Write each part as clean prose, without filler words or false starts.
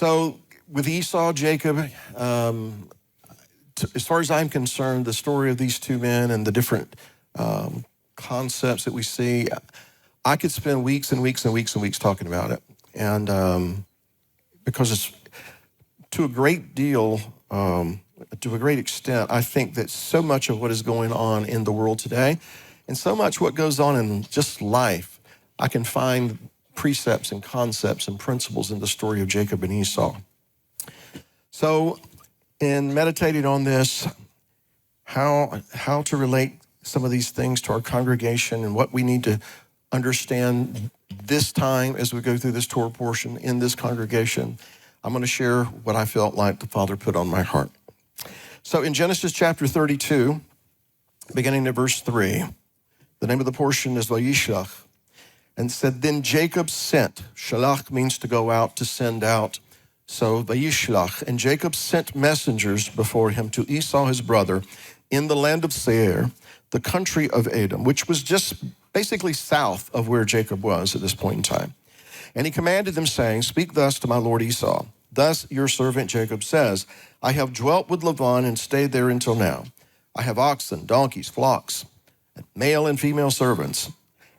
So with Esau, Jacob, as far as I'm concerned, the story of these two men and the different concepts that we see, I could spend weeks and weeks and weeks and weeks talking about it. And because it's to a great deal, to a great extent, I think that so much of what is going on in the world today and so much what goes on in just life, I can find precepts and concepts and principles in the story of Jacob and Esau. So in meditating on this, how to relate some of these things to our congregation and what we need to understand this time as we go through this Torah portion in this congregation, I'm going to share what I felt like the Father put on my heart. So in Genesis chapter 32, beginning at verse 3, the name of the portion is Vayishlach, and said, then Jacob sent. Shalach means to go out, to send out. So Vayishlach, and Jacob sent messengers before him to Esau his brother in the land of Seir, the country of Edom, which was just basically south of where Jacob was at this point in time. And he commanded them, saying, speak thus to my lord Esau. Thus your servant Jacob says, I have dwelt with Laban and stayed there until now. I have oxen, donkeys, flocks, male and female servants.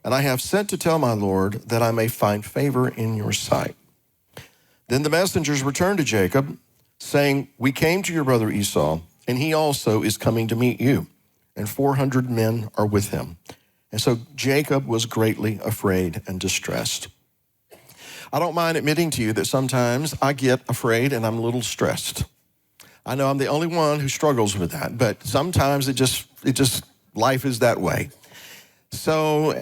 And I have sent to tell my lord that I may find favor in your sight. Then the messengers returned to Jacob, saying, we came to your brother Esau, and he also is coming to meet you, and 400 men are with him. And so Jacob was greatly afraid and distressed. I don't mind admitting to you that sometimes I get afraid and I'm a little stressed. I know I'm the only one who struggles with that, but sometimes it just life is that way. So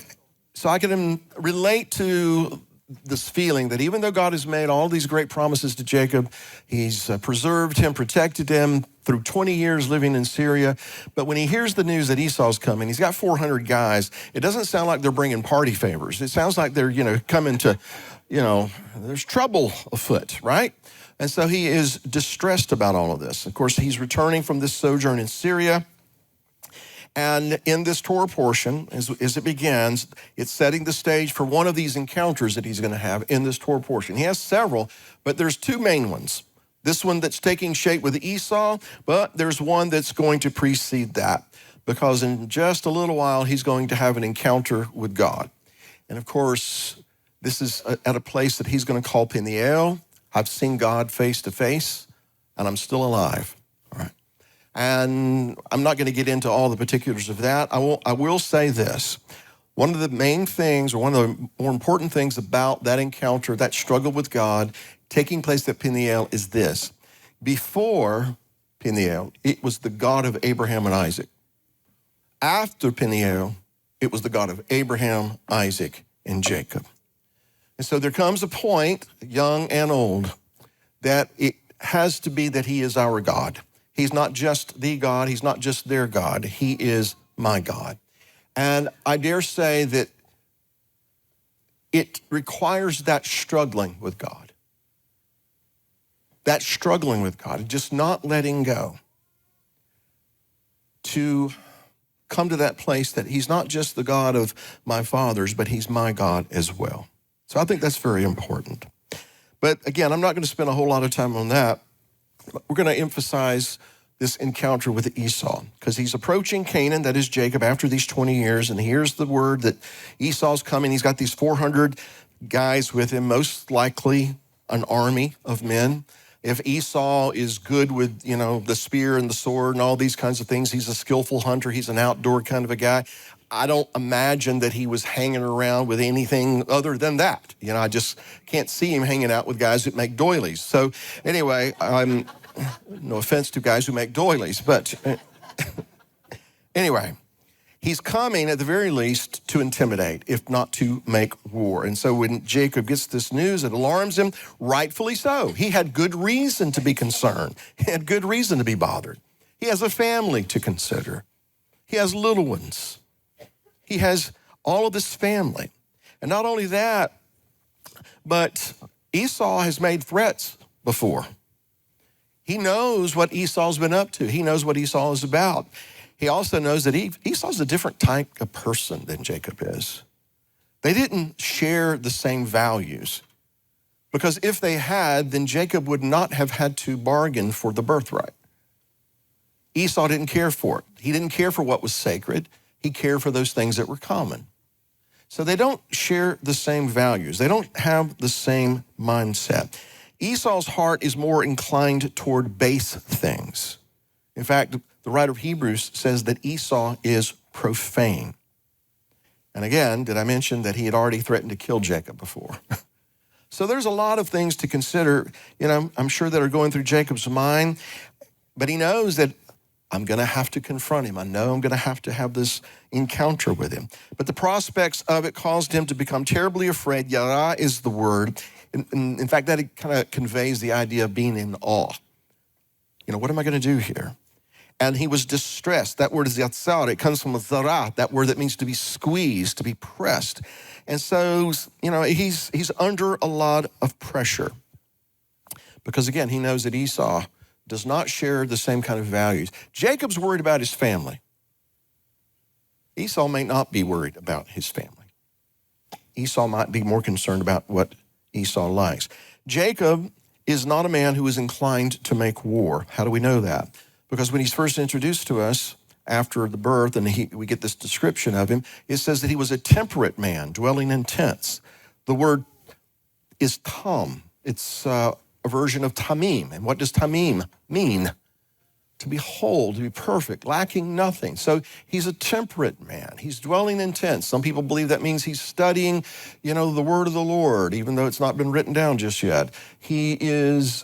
I can relate to this feeling that even though God has made all these great promises to Jacob, he's preserved him, protected him through 20 years living in Syria. But when he hears the news that Esau's coming, he's got 400 guys. It doesn't sound like they're bringing party favors. It sounds like they're, coming to, there's trouble afoot, right? And so he is distressed about all of this. Of course, he's returning from this sojourn in Syria. And in this Torah portion, as it begins, it's setting the stage for one of these encounters that he's going to have in this Torah portion. He has several, but there's two main ones. This one that's taking shape with Esau, but there's one that's going to precede that, because in just a little while, he's going to have an encounter with God. And of course, this is at a place that he's going to call Peniel. I've seen God face to face, and I'm still alive. All right. And I'm not going to get into all the particulars of that. I will say this. One of the main things, or one of the more important things about that encounter, that struggle with God taking place at Peniel is this. Before Peniel, it was the God of Abraham and Isaac. After Peniel, it was the God of Abraham, Isaac, and Jacob. And so there comes a point, young and old, that it has to be that he is our God. He's not just the God. He's not just their God. He is my God. And I dare say that it requires that struggling with God. That struggling with God, just not letting go, to come to that place that he's not just the God of my fathers, but he's my God as well. So I think that's very important. But again, I'm not going to spend a whole lot of time on that. We're going to emphasize this encounter with Esau, because he's approaching Canaan, that is Jacob, after these 20 years, and here's the word that Esau's coming. He's got these 400 guys with him, most likely an army of men. If Esau is good with, the spear and the sword and all these kinds of things, he's a skillful hunter, he's an outdoor kind of a guy. I don't imagine that he was hanging around with anything other than that. I just can't see him hanging out with guys that make doilies. So anyway, no offense to guys who make doilies, but anyway, he's coming at the very least to intimidate, if not to make war. And so when Jacob gets this news, it alarms him, rightfully so. He had good reason to be concerned. He had good reason to be bothered. He has a family to consider. He has little ones. He has all of this family. And not only that, but Esau has made threats before. He knows what Esau's been up to. He knows what Esau is about. He also knows that Esau's a different type of person than Jacob is. They didn't share the same values. Because if they had, then Jacob would not have had to bargain for the birthright. Esau didn't care for it. He didn't care for what was sacred. He cared for those things that were common. So they don't share the same values. They don't have the same mindset. Esau's heart is more inclined toward base things. In fact, the writer of Hebrews says that Esau is profane. And again, did I mention that he had already threatened to kill Jacob before? So there's a lot of things to consider, I'm sure that are going through Jacob's mind, but he knows that I'm going to have to confront him. I know I'm going to have this encounter with him. But the prospects of it caused him to become terribly afraid. Yara is the word. In fact, that kind of conveys the idea of being in awe. What am I going to do here? And he was distressed. That word is yatsar. It comes from zara, that word that means to be squeezed, to be pressed. And so, he's under a lot of pressure. Because again, he knows that Esau does not share the same kind of values. Jacob's worried about his family. Esau may not be worried about his family. Esau might be more concerned about what Esau likes. Jacob is not a man who is inclined to make war. How do we know that? Because when he's first introduced to us after the birth, and we get this description of him, it says that he was a temperate man, dwelling in tents. The word is tam. It's a version of tamim. And what does tamim mean? To be whole, to be perfect, lacking nothing. So he's a temperate man. He's dwelling in tents. Some people believe that means he's studying, the word of the Lord, even though it's not been written down just yet. He is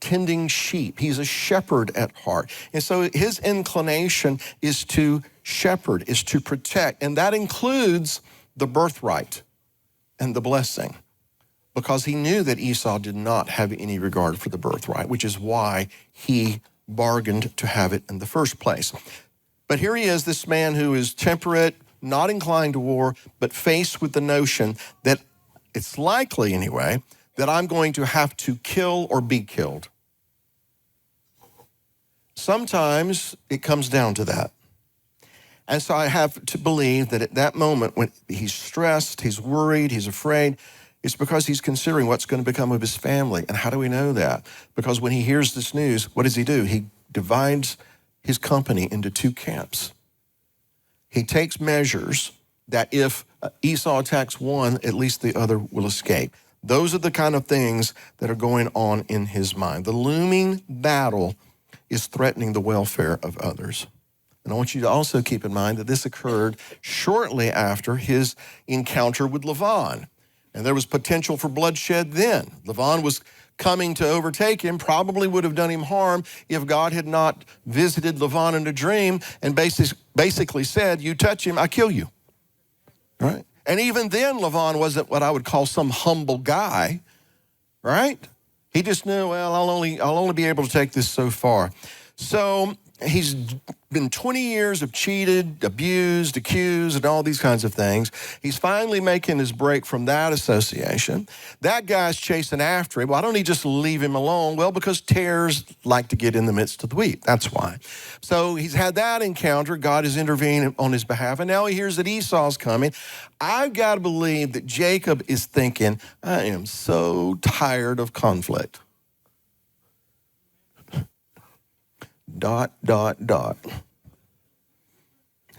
tending sheep. He's a shepherd at heart. And so his inclination is to shepherd, is to protect. And that includes the birthright and the blessing, because he knew that Esau did not have any regard for the birthright, which is why he bargained to have it in the first place. But here he is, this man who is temperate, not inclined to war, but faced with the notion that it's likely anyway, that I'm going to have to kill or be killed. Sometimes it comes down to that. And so I have to believe that at that moment when he's stressed, he's worried, he's afraid, it's because he's considering what's going to become of his family. And how do we know that? Because when he hears this news, what does he do? He divides his company into two camps. He takes measures that if Esau attacks one, at least the other will escape. Those are the kind of things that are going on in his mind. The looming battle is threatening the welfare of others. And I want you to also keep in mind that this occurred shortly after his encounter with Laban. And there was potential for bloodshed then. Laban was coming to overtake him, probably would have done him harm if God had not visited Laban in a dream and basically said, you touch him, I kill you. Right? And even then, Laban wasn't what I would call some humble guy, right? He just knew, well, I'll only be able to take this so far. So he's been 20 years of cheated, abused, accused, and all these kinds of things. He's finally making his break from that association. That guy's chasing after him. Why don't he just leave him alone? Well, because tares like to get in the midst of the wheat. That's why. So he's had that encounter. God is intervening on his behalf. And now he hears that Esau's coming. I've got to believe that Jacob is thinking, I am so tired of conflict. ...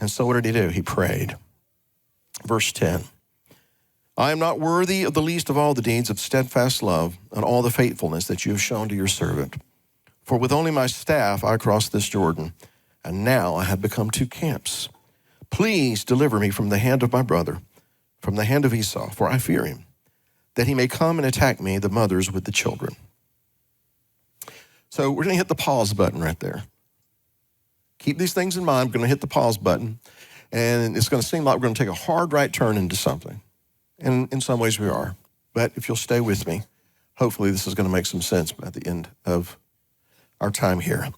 And so what did he do? He prayed. Verse 10, I am not worthy of the least of all the deeds of steadfast love and all the faithfulness that you have shown to your servant. For with only my staff I crossed this Jordan, and now I have become two camps. Please deliver me from the hand of my brother, from the hand of Esau, for I fear him, that he may come and attack me, the mothers with the children. So we're going to hit the pause button right there. Keep these things in mind. We're going to hit the pause button, and it's going to seem like we're going to take a hard right turn into something. And in some ways we are. But if you'll stay with me, hopefully this is going to make some sense at the end of our time here.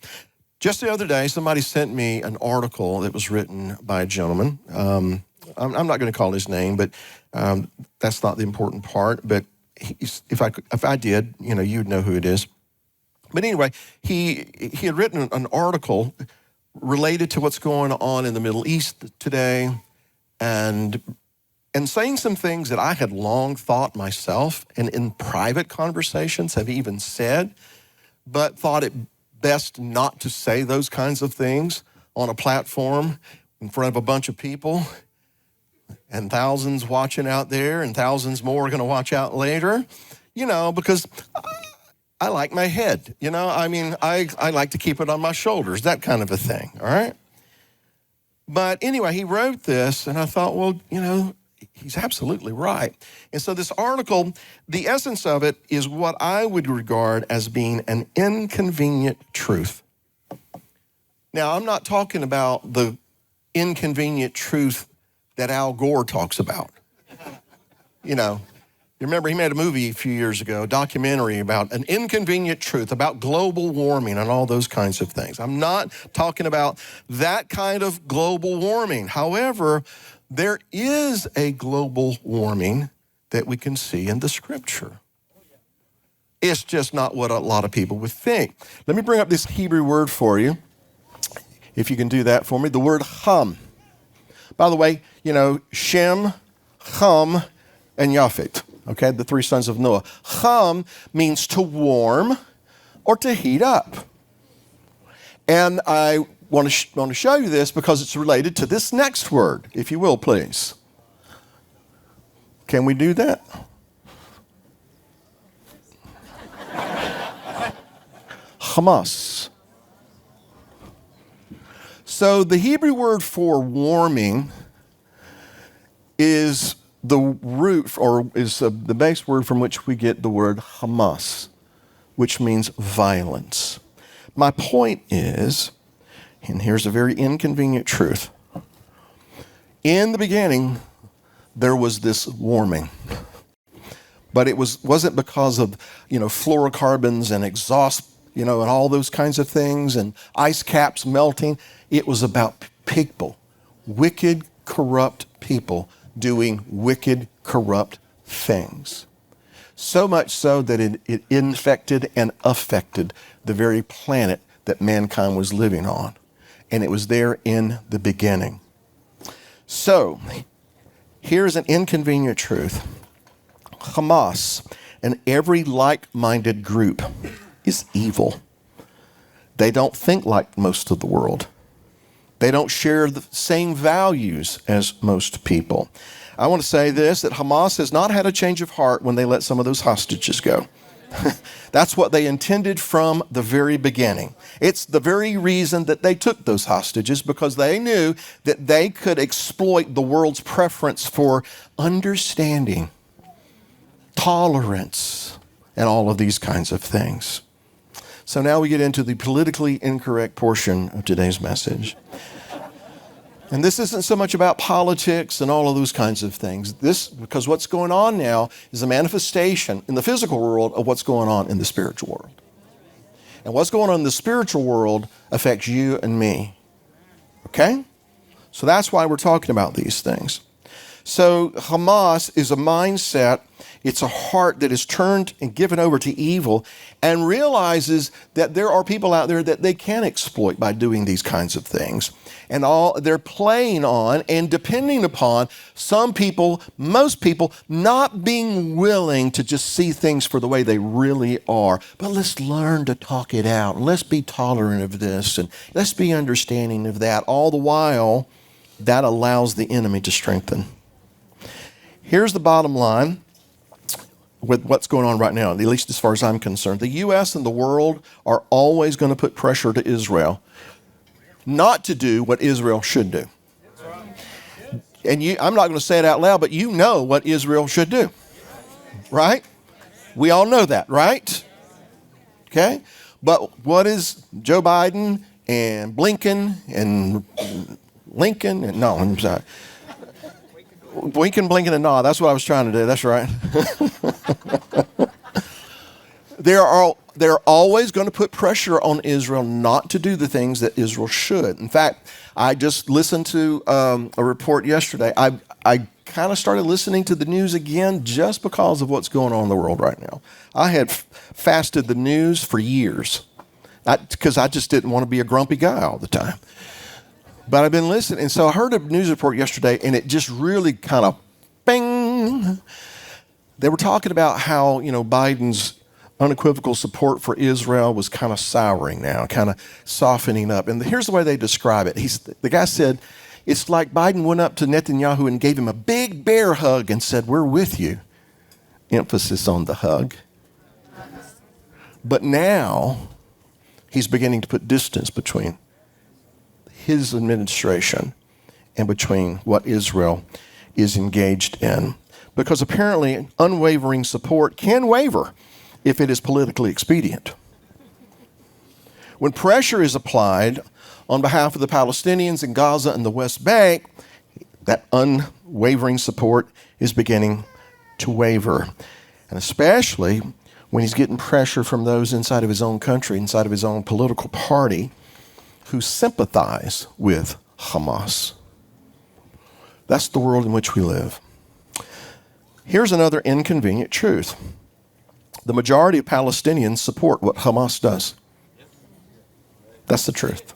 Just the other day, somebody sent me an article that was written by a gentleman. I'm not going to call his name, but that's not the important part. But if I did, you'd know who it is. But anyway, he had written an article related to what's going on in the Middle East today, and and saying some things that I had long thought myself and in private conversations have even said, but thought it best not to say those kinds of things on a platform in front of a bunch of people and thousands watching out there and thousands more are going to watch out later, because I like my head, I like to keep it on my shoulders, that kind of a thing, all right? But anyway, he wrote this, and I thought, well, he's absolutely right. And so this article, the essence of it is what I would regard as being an inconvenient truth. Now, I'm not talking about the inconvenient truth that Al Gore talks about. You remember he made a movie a few years ago, a documentary about an inconvenient truth, about global warming and all those kinds of things. I'm not talking about that kind of global warming. However, there is a global warming that we can see in the scripture. It's just not what a lot of people would think. Let me bring up this Hebrew word for you, if you can do that for me, the word hum. By the way, Shem, Ham, and Yafet. Okay, the three sons of Noah. Ham means to warm or to heat up. And I want to show you this because it's related to this next word, if you will, please. Can we do that? Hamas. So the Hebrew word for warming is the root, or is the base word from which we get the word Hamas, which means violence. My point is, and here's a very inconvenient truth. In the beginning, there was this warming. But it wasn't because of, fluorocarbons and exhaust, and all those kinds of things and ice caps melting. It was about people, wicked, corrupt people doing wicked, corrupt things. So much so that it infected and affected the very planet that mankind was living on. And it was there in the beginning. So, here's an inconvenient truth. Hamas and every like-minded group is evil. They don't think like most of the world. They don't share the same values as most people. I want to say this, that Hamas has not had a change of heart when they let some of those hostages go. That's what they intended from the very beginning. It's the very reason that they took those hostages, because they knew that they could exploit the world's preference for understanding, tolerance, and all of these kinds of things. So now we get into the politically incorrect portion of today's message. And this isn't so much about politics and all of those kinds of things. Because what's going on now is a manifestation in the physical world of what's going on in the spiritual world. And what's going on in the spiritual world affects you and me. Okay? So that's why we're talking about these things. So Hamas is a mindset. It's a heart that is turned and given over to evil and realizes that there are people out there that they can exploit by doing these kinds of things. And they're playing on and depending upon some people, most people, not being willing to just see things for the way they really are. But let's learn to talk it out. And let's be tolerant of this. And let's be understanding of that. All the while, that allows the enemy to strengthen. Here's the bottom line with what's going on right now, at least as far as I'm concerned. The U.S. and the world are always going to put pressure to Israel not to do what Israel should do. And I'm not going to say it out loud, but you know what Israel should do, right? We all know that, right? Okay? But what is Joe Biden and Blinken and Lincoln? And, no, I'm sorry. Winking, blinking, and nod. That's what I was trying to do. That's right. They're always going to put pressure on Israel not to do the things that Israel should. In fact, I just listened to a report yesterday. I kind of started listening to the news again just because of what's going on in the world right now. I had fasted the news for years because I just didn't want to be a grumpy guy all the time. But I've been listening. And so I heard a news report yesterday, and it just really kind of, They were talking about how, Biden's unequivocal support for Israel was kind of souring now, kind of softening up. And here's the way they describe it. The guy said, it's like Biden went up to Netanyahu and gave him a big bear hug and said, we're with you. Emphasis on the hug. But now he's beginning to put distance between his administration and between what Israel is engaged in. Because apparently unwavering support can waver if it is politically expedient. When pressure is applied on behalf of the Palestinians in Gaza and the West Bank, that unwavering support is beginning to waver. And especially when he's getting pressure from those inside of his own country, inside of his own political party, who sympathize with Hamas. That's the world in which we live. Here's another inconvenient truth. The majority of Palestinians support what Hamas does. That's the truth.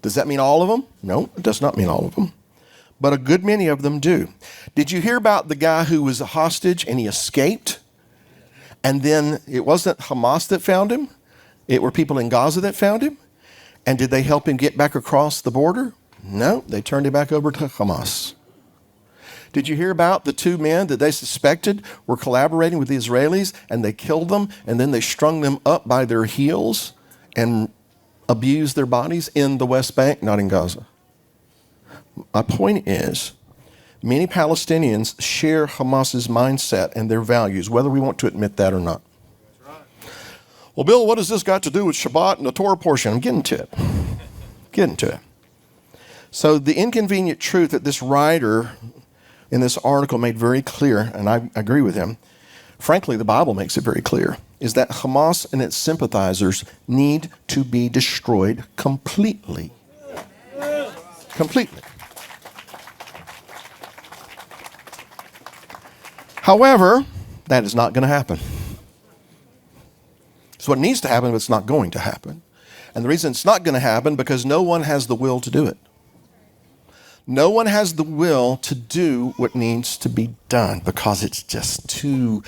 Does that mean all of them? No, it does not mean all of them. But a good many of them do. Did you hear about the guy who was a hostage and he escaped? And then it wasn't Hamas that found him. It were people in Gaza that found him. And did they help him get back across the border? No, they turned him back over to Hamas. Did you hear about the two men that they suspected were collaborating with the Israelis, and they killed them, and then they strung them up by their heels and abused their bodies in the West Bank, not in Gaza? My point is, many Palestinians share Hamas's mindset and their values, whether we want to admit that or not. Well, Bill, what has this got to do with Shabbat and the Torah portion? I'm getting to it. So the inconvenient truth that this writer in this article made very clear, and I agree with him, frankly, the Bible makes it very clear, is that Hamas and its sympathizers need to be destroyed completely. Completely. However, that is not going to happen. It's what needs to happen, but it's not going to happen. And the reason it's not going to happen because no one has the will to do it. No one has the will to do what needs to be done because it's just too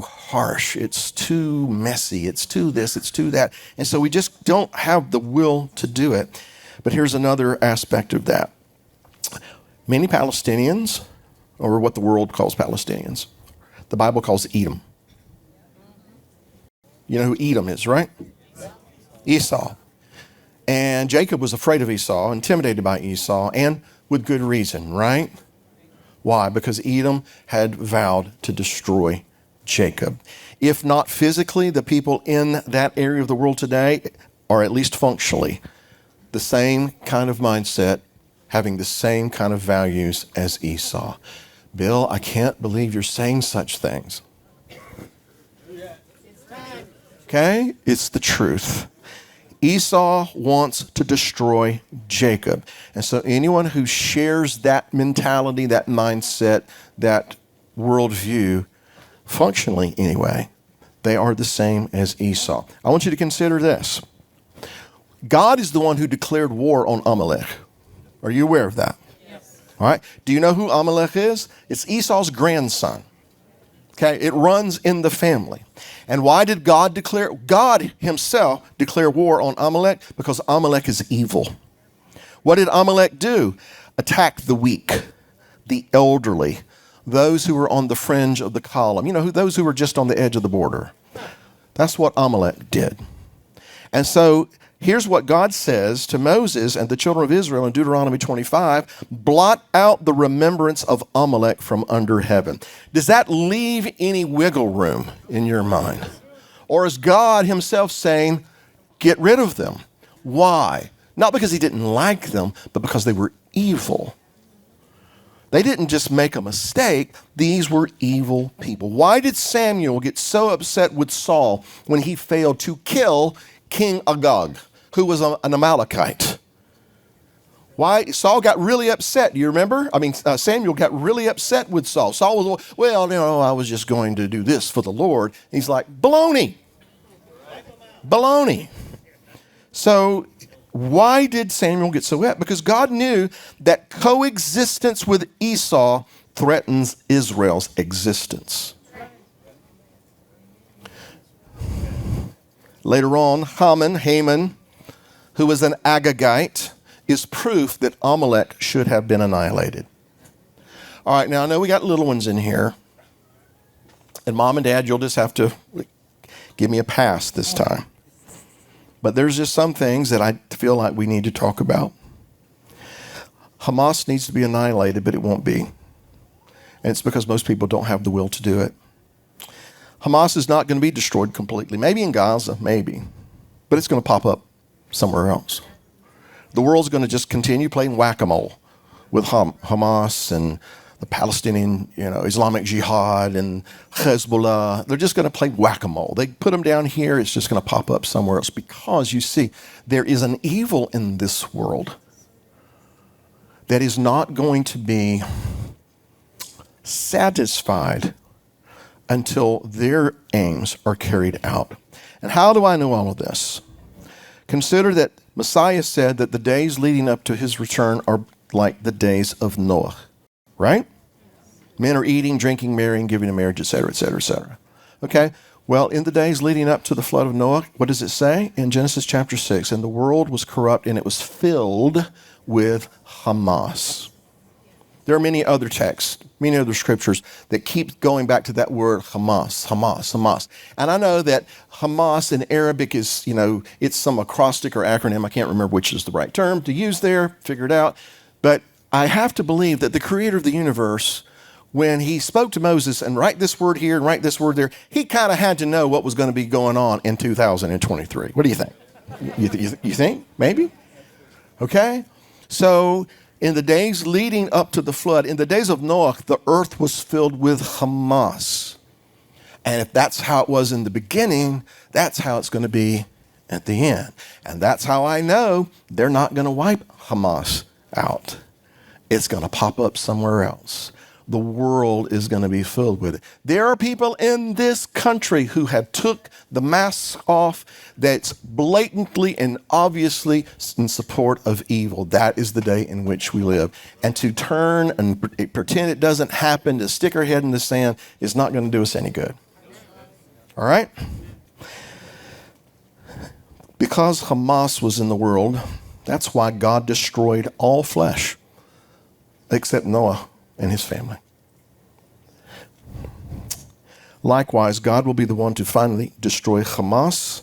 harsh. It's too messy. It's too this, it's too that. And so we just don't have the will to do it. But here's another aspect of that. Many Palestinians, or what the world calls Palestinians, the Bible calls Edom. You know who Edom is, right? Esau. And Jacob was afraid of Esau, intimidated by Esau, and with good reason, right? Why? Because Edom had vowed to destroy Jacob. If not physically, the people in that area of the world today are at least functionally the same kind of mindset, having the same kind of values as Esau. Bill, I can't believe you're saying such things. Okay? It's the truth. Esau wants to destroy Jacob. And so anyone who shares that mentality, that mindset, that worldview, functionally anyway, they are the same as Esau. I want you to consider this. God is the one who declared war on Amalek. Are you aware of that? Yes. All right. Do you know who Amalek is? It's Esau's grandson. Okay, it runs in the family. And why did God himself declare war on Amalek? Because Amalek is evil. What did Amalek do? Attack the weak, the elderly, those who were on the fringe of the column. You know, those who were just on the edge of the border. That's what Amalek did. And so here's what God says to Moses and the children of Israel in Deuteronomy 25, blot out the remembrance of Amalek from under heaven. Does that leave any wiggle room in your mind? Or is God himself saying, get rid of them? Why? Not because he didn't like them, but because they were evil. They didn't just make a mistake. These were evil people. Why did Samuel get so upset with Saul when he failed to kill King Agag, who was an Amalekite? Why? Saul got really upset. Do you remember? Samuel got really upset with Saul. Saul was, well, I was just going to do this for the Lord. He's like, baloney. Baloney. So why did Samuel get so upset? Because God knew that coexistence with Esau threatens Israel's existence. Later on, Haman, who was an Agagite, is proof that Amalek should have been annihilated. All right, now I know we got little ones in here. And Mom and Dad, you'll just have to give me a pass this time. But there's just some things that I feel like we need to talk about. Hamas needs to be annihilated, but it won't be. And it's because most people don't have the will to do it. Hamas is not going to be destroyed completely. Maybe in Gaza, maybe. But it's going to pop up somewhere else. The world's going to just continue playing whack-a-mole with Hamas and the Palestinian, Islamic Jihad and Hezbollah. They're just going to play whack-a-mole. They put them down here, it's just going to pop up somewhere else because, you see, there is an evil in this world that is not going to be satisfied until their aims are carried out. And how do I know all of this? Consider that Messiah said that the days leading up to his return are like the days of Noah, right? Men are eating, drinking, marrying, giving in marriage, etc., etc., etc. Okay? Well, in the days leading up to the flood of Noah, what does it say? In Genesis chapter 6, and the world was corrupt and it was filled with Hamas. There are many other texts, many other scriptures that keep going back to that word Hamas, Hamas, Hamas. And I know that Hamas in Arabic is, it's some acrostic or acronym. I can't remember which is the right term to use there, figure it out. But I have to believe that the creator of the universe, when he spoke to Moses and write this word here and write this word there, he kind of had to know what was going to be going on in 2023. What do you think? You think? Maybe? Okay. So in the days leading up to the flood, in the days of Noah, the earth was filled with Hamas. And if that's how it was in the beginning, that's how it's going to be at the end. And that's how I know they're not going to wipe Hamas out. It's going to pop up somewhere else. The world is going to be filled with it. There are people in this country who have took the masks off that's blatantly and obviously in support of evil. That is the day in which we live. And to turn and pretend it doesn't happen, to stick our head in the sand, is not going to do us any good. All right? Because Hamas was in the world, that's why God destroyed all flesh except Noah and his family. Likewise, God will be the one to finally destroy Hamas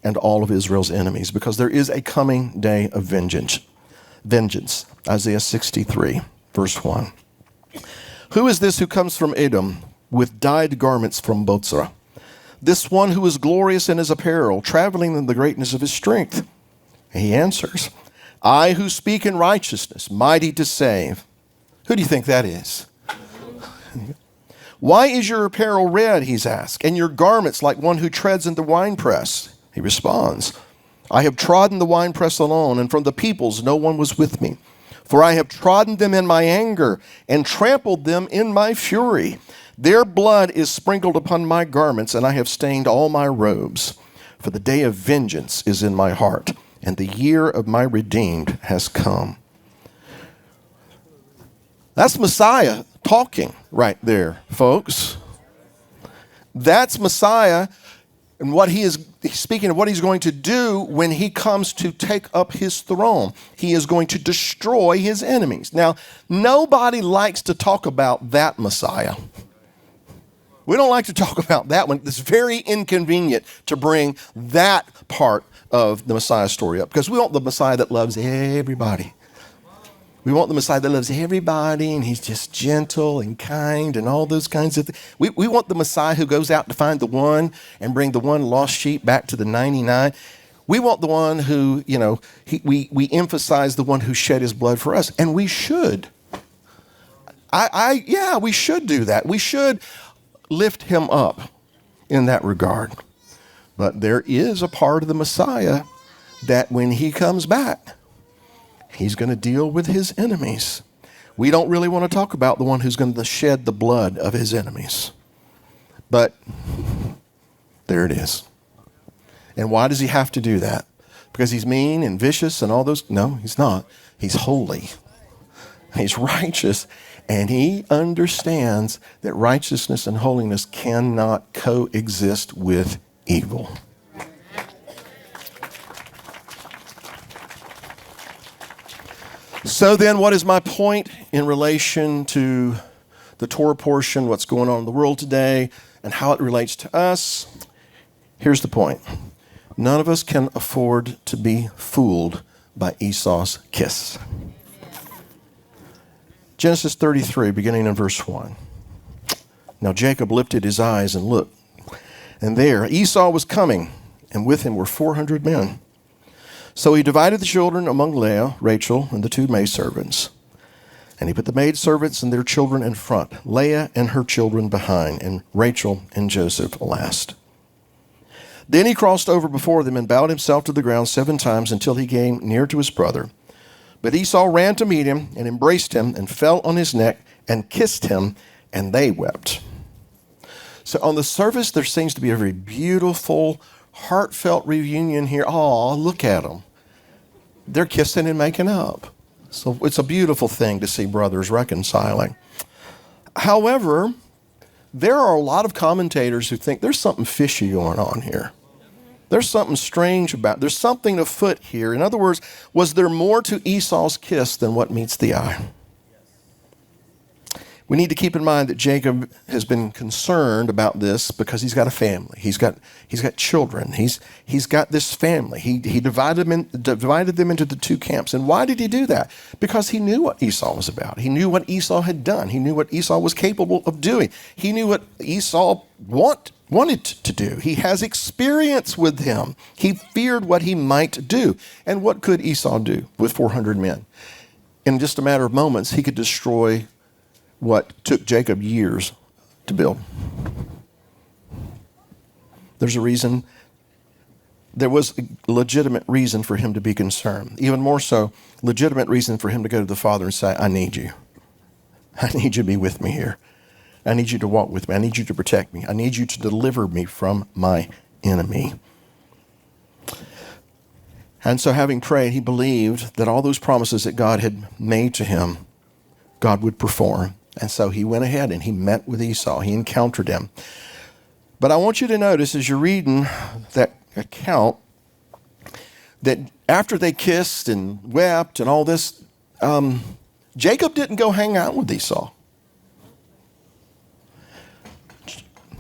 and all of Israel's enemies, because there is a coming day of vengeance. Isaiah 63, verse 1. Who is this who comes from Edom with dyed garments from Bozrah? This one who is glorious in his apparel, traveling in the greatness of his strength. And he answers, I who speak in righteousness, mighty to save. Who do you think that is? Why is your apparel red, he's asked, and your garments like one who treads in the winepress? He responds, I have trodden the winepress alone, and from the peoples no one was with me. For I have trodden them in my anger and trampled them in my fury. Their blood is sprinkled upon my garments, and I have stained all my robes. For the day of vengeance is in my heart, and the year of my redeemed has come. That's Messiah talking right there, folks. That's Messiah and what he's speaking of what he's going to do when he comes to take up his throne. He is going to destroy his enemies. Now, nobody likes to talk about that Messiah. We don't like to talk about that one. It's very inconvenient to bring that part of the Messiah story up, because we want the Messiah that loves everybody. We want the Messiah that loves everybody, and he's just gentle and kind and all those kinds of things. We want the Messiah who goes out to find the one and bring the one lost sheep back to the 99. We want the one who, we emphasize the one who shed his blood for us, and we should. We should do that. We should lift him up in that regard. But there is a part of the Messiah that when he comes back, he's going to deal with his enemies. We don't really want to talk about the one who's going to shed the blood of his enemies. But there it is. And why does he have to do that? Because he's mean and vicious and all those? No, he's not. He's holy. He's righteous, and he understands that righteousness and holiness cannot coexist with evil. So then, what is my point in relation to the Torah portion, what's going on in the world today, and how it relates to us? Here's the point. None of us can afford to be fooled by Esau's kiss. Genesis 33, beginning in verse 1. Now Jacob lifted his eyes and looked, and there Esau was coming, and with him were 400 men. So he divided the children among Leah, Rachel, and the two maidservants. And he put the maidservants and their children in front, Leah and her children behind, and Rachel and Joseph last. Then he crossed over before them and bowed himself to the ground 7 times until he came near to his brother. But Esau ran to meet him and embraced him and fell on his neck and kissed him, and they wept. So on the surface, there seems to be a very beautiful, heartfelt reunion here. Oh, look at them. They're kissing and making up. So it's a beautiful thing to see brothers reconciling. However, there are a lot of commentators who think there's something fishy going on here. There's something strange about it. There's something afoot here. In other words, was there more to Esau's kiss than what meets the eye? We need to keep in mind that Jacob has been concerned about this because he's got a family. He's got children. He's got this family. He divided them into the two camps. And why did he do that? Because he knew what Esau was about. He knew what Esau had done. He knew what Esau was capable of doing. He knew what Esau wanted to do. He has experience with him. He feared what he might do. And what could Esau do with 400 men? In just a matter of moments, he could destroy what took Jacob years to build. There's a reason. There was a legitimate reason for him to be concerned. Even more so, legitimate reason for him to go to the Father and say, I need you. I need you to be with me here. I need you to walk with me. I need you to protect me. I need you to deliver me from my enemy. And so having prayed, he believed that all those promises that God had made to him, God would perform. And so he went ahead and he met with Esau. He encountered him. But I want you to notice as you're reading that account that after they kissed and wept and all this, Jacob didn't go hang out with Esau.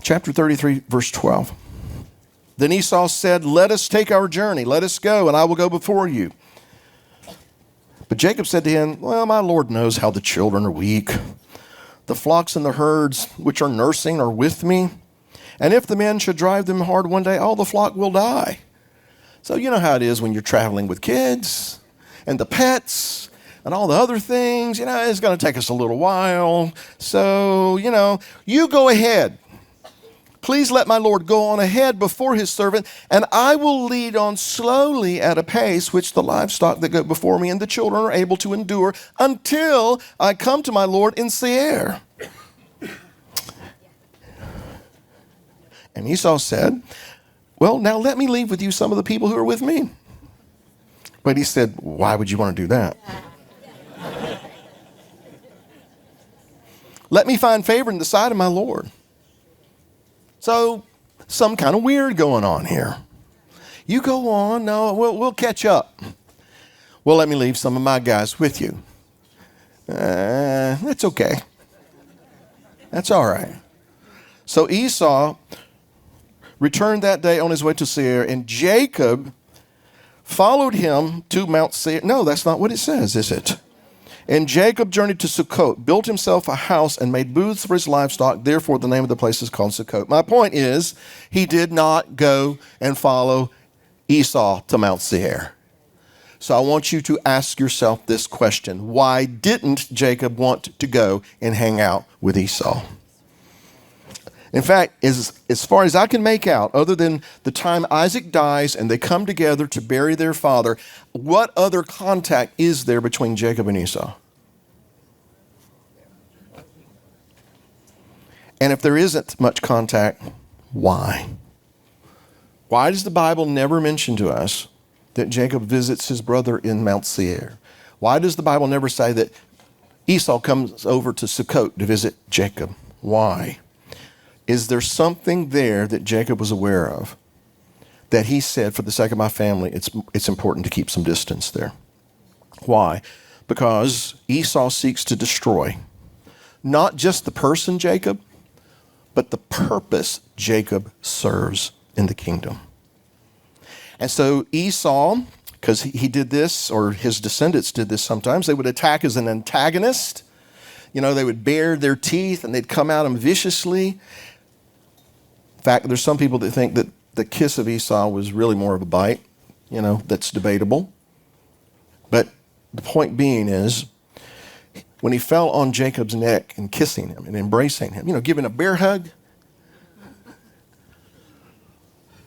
Chapter 33, verse 12. Then Esau said, let us take our journey. Let us go, and I will go before you. But Jacob said to him, well, my Lord knows how the children are weak. The flocks and the herds which are nursing are with me. And if the men should drive them hard one day, all the flock will die. So you know how it is when you're traveling with kids and the pets and all the other things. It's going to take us a little while. So, you go ahead. Please let my Lord go on ahead before his servant, and I will lead on slowly at a pace which the livestock that go before me and the children are able to endure until I come to my Lord in Seir. And Esau said, well, now let me leave with you some of the people who are with me. But he said, why would you want to do that? Let me find favor in the sight of my Lord. So, some kind of weird going on here. You go on, no, we'll catch up. Well, let me leave some of my guys with you. That's okay. That's all right. So Esau returned that day on his way to Syria, and Jacob followed him to Mount Seir. No, that's not what it says, is it? And Jacob journeyed to Sukkot, built himself a house, and made booths for his livestock. Therefore, the name of the place is called Sukkot. My point is, he did not go and follow Esau to Mount Seir. So I want you to ask yourself this question. Why didn't Jacob want to go and hang out with Esau? In fact, as far as I can make out, other than the time Isaac dies and they come together to bury their father, what other contact is there between Jacob and Esau? And if there isn't much contact, why? Why does the Bible never mention to us that Jacob visits his brother in Mount Seir? Why does the Bible never say that Esau comes over to Sukkot to visit Jacob. Why? Is there something there that Jacob was aware of that he said, for the sake of my family, it's important to keep some distance there? Why? Because Esau seeks to destroy not just the person Jacob, but the purpose Jacob serves in the kingdom. And so Esau, because he did this, or his descendants did this sometimes, they would attack as an antagonist. They would bare their teeth and they'd come at him viciously. In fact, there's some people that think that the kiss of Esau was really more of a bite. That's debatable. But the point being is, when he fell on Jacob's neck and kissing him and embracing him, giving a bear hug,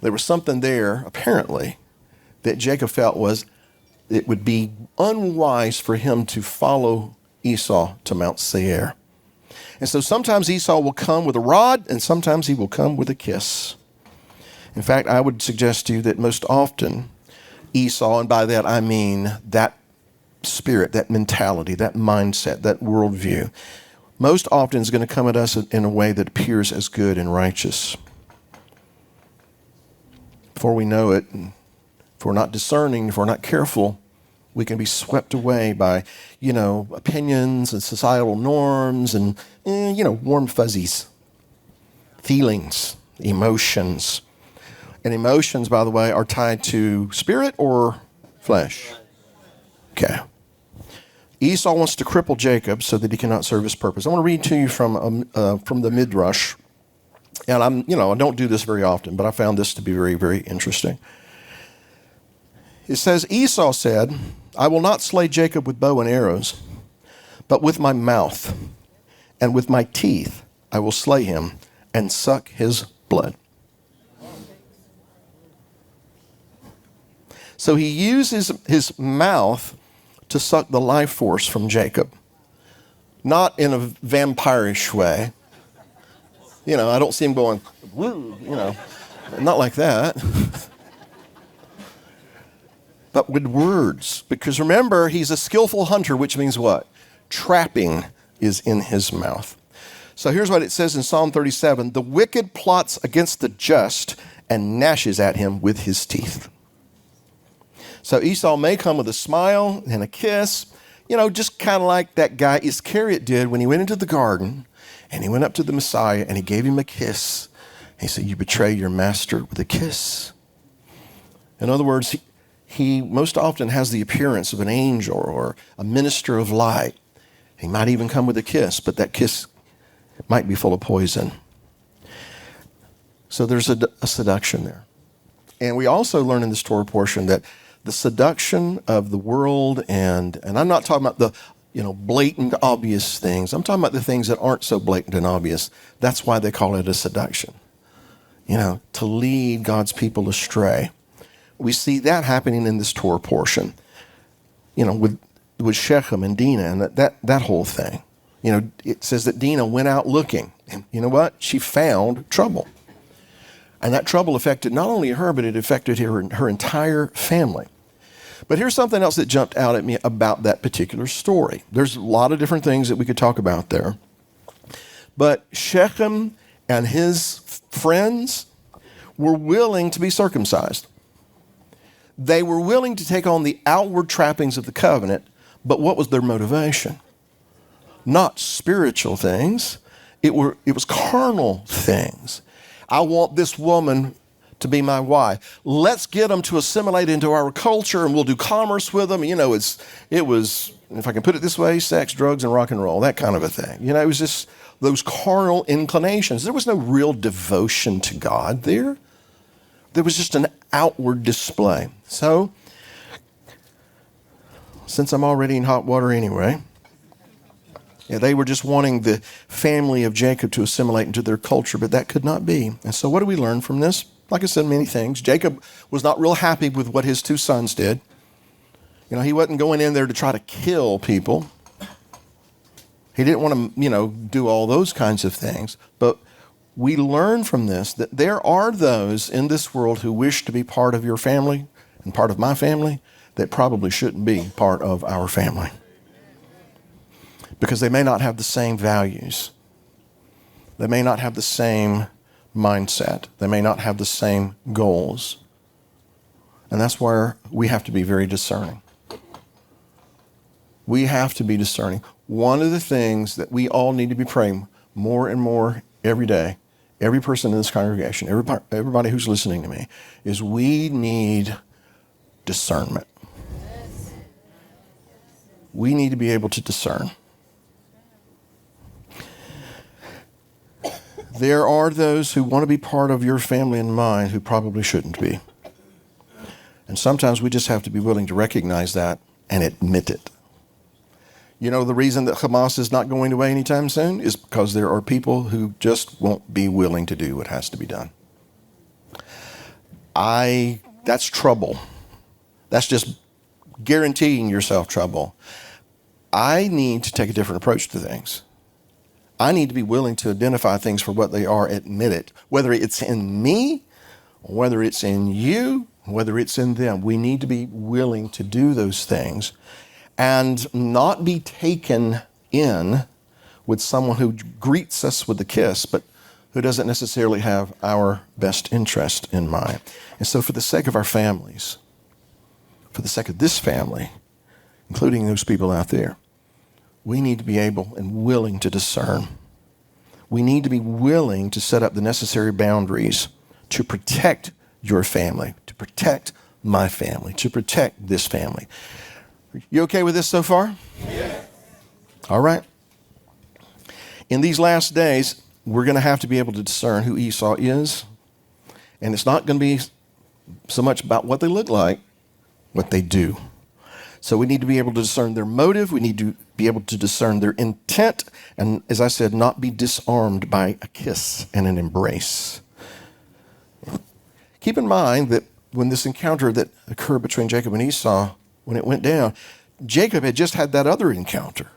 there was something there, apparently, that Jacob felt was it would be unwise for him to follow Esau to Mount Seir. And so sometimes Esau will come with a rod, and sometimes he will come with a kiss. In fact, I would suggest to you that most often Esau, and by that I mean that spirit, that mentality, that mindset, that worldview, most often is going to come at us in a way that appears as good and righteous. Before we know it, if we're not discerning, if we're not careful, we can be swept away by, opinions and societal norms and, warm fuzzies, feelings, emotions. And emotions, by the way, are tied to spirit or flesh? Okay. Esau wants to cripple Jacob so that he cannot serve his purpose. I want to read to you from the Midrash. And I don't do this very often, but I found this to be very, very interesting. It says, Esau said, I will not slay Jacob with bow and arrows, but with my mouth and with my teeth I will slay him and suck his blood. So he uses his mouth to suck the life force from Jacob, not in a vampirish way. I don't see him going, woo, not like that. But with words. Because remember, he's a skillful hunter, which means what? Trapping is in his mouth. So here's what it says in Psalm 37. The wicked plots against the just and gnashes at him with his teeth. So Esau may come with a smile and a kiss, just kind of like that guy Iscariot did when he went into the garden and he went up to the Messiah and he gave him a kiss. He said, you betray your master with a kiss. In other words, he most often has the appearance of an angel or a minister of light. He might even come with a kiss, but that kiss might be full of poison. So there's a seduction there. And we also learn in this Torah portion that the seduction of the world, and I'm not talking about the blatant, obvious things. I'm talking about the things that aren't so blatant and obvious. That's why they call it a seduction. To lead God's people astray. We see that happening in this Torah portion, with Shechem and Dinah and that whole thing. It says that Dinah went out looking, and you know what? She found trouble. And that trouble affected not only her, but it affected her entire family. But here's something else that jumped out at me about that particular story. There's a lot of different things that we could talk about there. But Shechem and his friends were willing to be circumcised. They were willing to take on the outward trappings of the covenant, but what was their motivation? Not spiritual things. It was carnal things. I want this woman to be my wife. Let's get them to assimilate into our culture and we'll do commerce with them. It was, if I can put it this way, sex, drugs, and rock and roll, that kind of a thing. It was just those carnal inclinations. There was no real devotion to God there. There was just an outward display. So, since I'm already in hot water anyway, they were just wanting the family of Jacob to assimilate into their culture, but that could not be. And so what do we learn from this? Like I said, many things. Jacob was not real happy with what his two sons did. He wasn't going in there to try to kill people. He didn't want to, do all those kinds of things. But we learn from this that there are those in this world who wish to be part of your family and part of my family that probably shouldn't be part of our family. because they may not have the same values. They may not have the same mindset. They may not have the same goals. And that's where we have to be very discerning. We have to be discerning. One of the things that we all need to be praying more and more every day, every person in this congregation, everybody who's listening to me, is we need discernment. We need to be able to discern. There are those who want to be part of your family and mine who probably shouldn't be. And sometimes we just have to be willing to recognize that and admit it. You know, the reason that Hamas is not going away anytime soon is because there are people who just won't be willing to do what has to be done. That's trouble. That's just guaranteeing yourself trouble. I need to take a different approach to things. I need to be willing to identify things for what they are, admit it. Whether it's in me, whether it's in you, whether it's in them. We need to be willing to do those things and not be taken in with someone who greets us with a kiss, but who doesn't necessarily have our best interest in mind. And so for the sake of our families, for the sake of this family, including those people out there, we need to be able and willing to discern. We need to be willing to set up the necessary boundaries to protect your family, to protect my family, to protect this family. You okay with this so far? Yes. All right. In these last days, we're going to have to be able to discern who Esau is. And it's not going to be so much about what they look like, what they do. So we need to be able to discern their motive. We need to be able to discern their intent. And as I said, not be disarmed by a kiss and an embrace. Keep in mind that when this encounter that occurred between Jacob and Esau, when it went down, Jacob had just had that other encounter.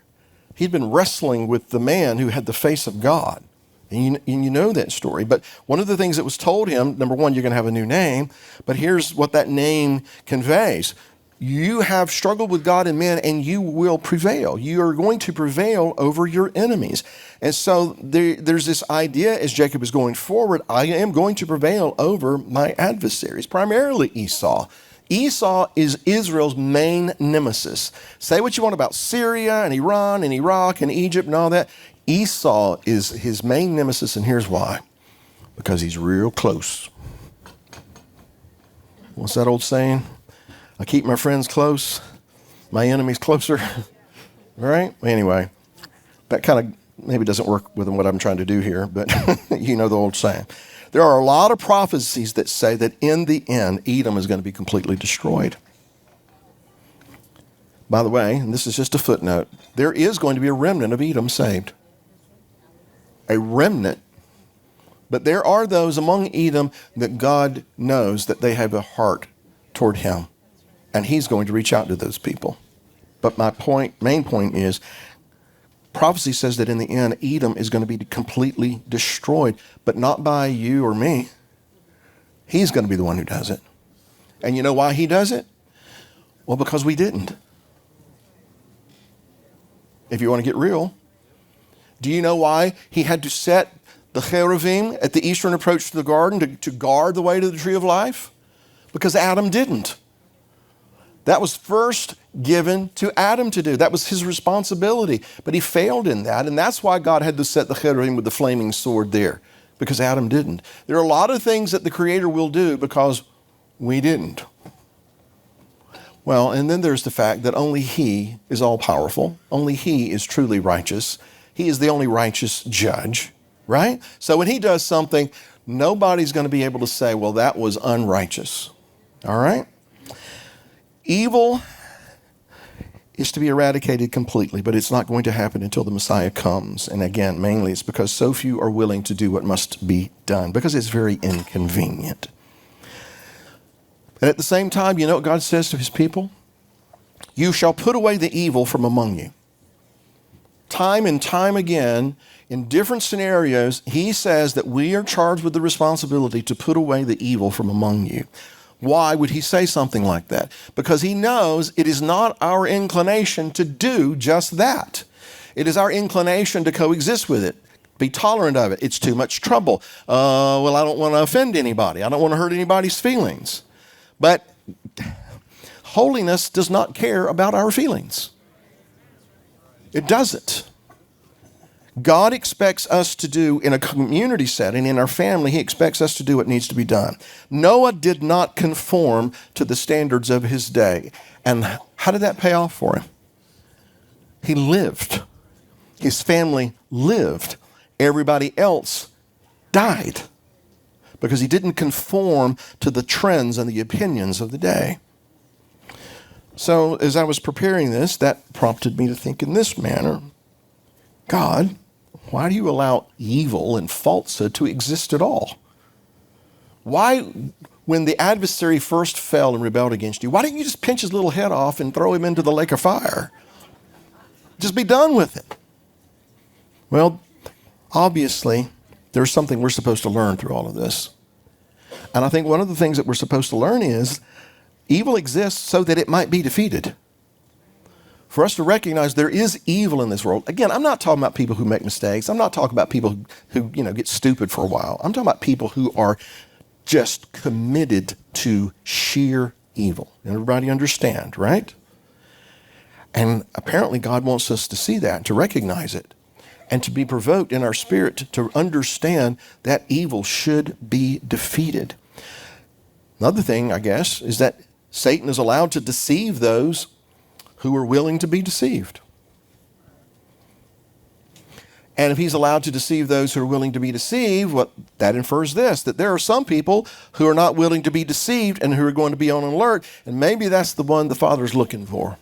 He'd been wrestling with the man who had the face of God. And you know that story. But one of the things that was told him, number one, you're going to have a new name. But here's what that name conveys. You have struggled with God and men, and you will prevail. You are going to prevail over your enemies. And so there's this idea as Jacob is going forward, I am going to prevail over my adversaries, primarily Esau. Esau is Israel's main nemesis. Say what you want about Syria and Iran and Iraq and Egypt and all that. Esau is his main nemesis, and here's why. Because he's real close. What's that old saying? I keep my friends close, my enemies closer. All right? Anyway, that kind of maybe doesn't work with what I'm trying to do here, but you know the old saying. There are a lot of prophecies that say that in the end, Edom is going to be completely destroyed. By the way, and this is just a footnote, there is going to be a remnant of Edom saved. A remnant. But there are those among Edom that God knows that they have a heart toward him. And he's going to reach out to those people. But my main point is, prophecy says that in the end, Edom is going to be completely destroyed, but not by you or me. He's going to be the one who does it. And you know why he does it? Well, because we didn't. If you want to get real, do you know why he had to set the cherubim at the eastern approach to the garden to guard the way to the tree of life? Because Adam didn't. That was first given to Adam to do. That was his responsibility. But he failed in that, and that's why God had to set the cherubim with the flaming sword there, because Adam didn't. There are a lot of things that the Creator will do because we didn't. Well, and then there's the fact that only He is all-powerful. Only He is truly righteous. He is the only righteous judge, right? So when He does something, nobody's going to be able to say, well, that was unrighteous. All right? Evil is to be eradicated completely, but it's not going to happen until the Messiah comes. And again, mainly it's because so few are willing to do what must be done, because it's very inconvenient. And at the same time, you know what God says to his people? You shall put away the evil from among you. Time and time again, in different scenarios, he says that we are charged with the responsibility to put away the evil from among you. Why would he say something like that? Because he knows it is not our inclination to do just that. It is our inclination to coexist with it, be tolerant of it. It's too much trouble. Well, I don't want to offend anybody. I don't want to hurt anybody's feelings. But holiness does not care about our feelings. It doesn't. God expects us to do, in a community setting, in our family, he expects us to do what needs to be done. Noah did not conform to the standards of his day. And how did that pay off for him? He lived. His family lived. Everybody else died because he didn't conform to the trends and the opinions of the day. So as I was preparing this, that prompted me to think in this manner. God, why do you allow evil and falsehood to exist at all? Why, when the adversary first fell and rebelled against you, why didn't you just pinch his little head off and throw him into the lake of fire? Just be done with it. Well, obviously, there's something we're supposed to learn through all of this. And I think one of the things that we're supposed to learn is evil exists so that it might be defeated. For us to recognize there is evil in this world. Again, I'm not talking about people who make mistakes. I'm not talking about people who get stupid for a while. I'm talking about people who are just committed to sheer evil. Everybody understand, right? And apparently God wants us to see that, to recognize it, and to be provoked in our spirit to understand that evil should be defeated. Another thing, I guess, is that Satan is allowed to deceive those who are willing to be deceived. And if he's allowed to deceive those who are willing to be deceived, that infers this, that there are some people who are not willing to be deceived and who are going to be on alert. And maybe that's the one the Father's looking for.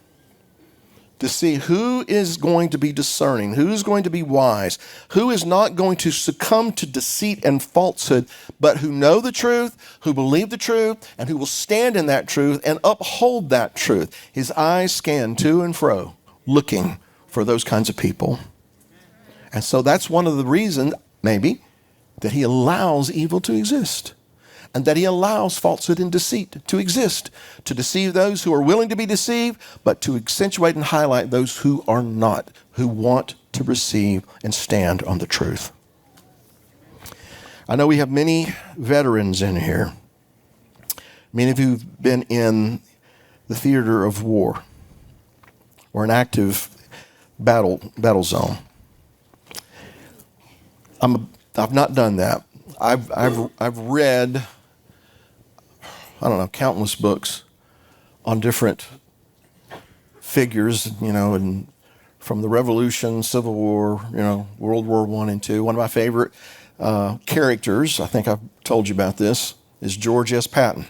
To see who is going to be discerning, who is going to be wise, who is not going to succumb to deceit and falsehood, but who know the truth, who believe the truth, and who will stand in that truth and uphold that truth. His eyes scan to and fro, looking for those kinds of people. And so that's one of the reasons, maybe, that he allows evil to exist. And that he allows falsehood and deceit to exist, to deceive those who are willing to be deceived, but to accentuate and highlight those who are not, who want to receive and stand on the truth. I know we have many veterans in here. Many of you have been in the theater of war or an active battle zone. I've not done that. I've read, countless books on different figures, and from the Revolution, Civil War, World War I and II. One of my favorite characters, I think I've told you about this, is George S. Patton,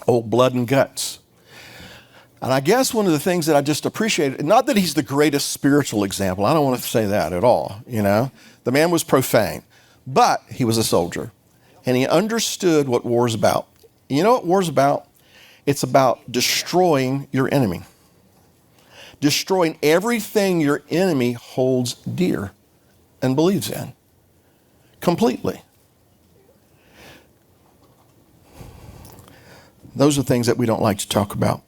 Old Blood and Guts. And I guess one of the things that I just appreciated, not that he's the greatest spiritual example, I don't want to say that at all, The man was profane, but he was a soldier, and he understood what war's about. You know what war's about? It's about destroying your enemy. Destroying everything your enemy holds dear and believes in. Completely. Those are things that we don't like to talk about.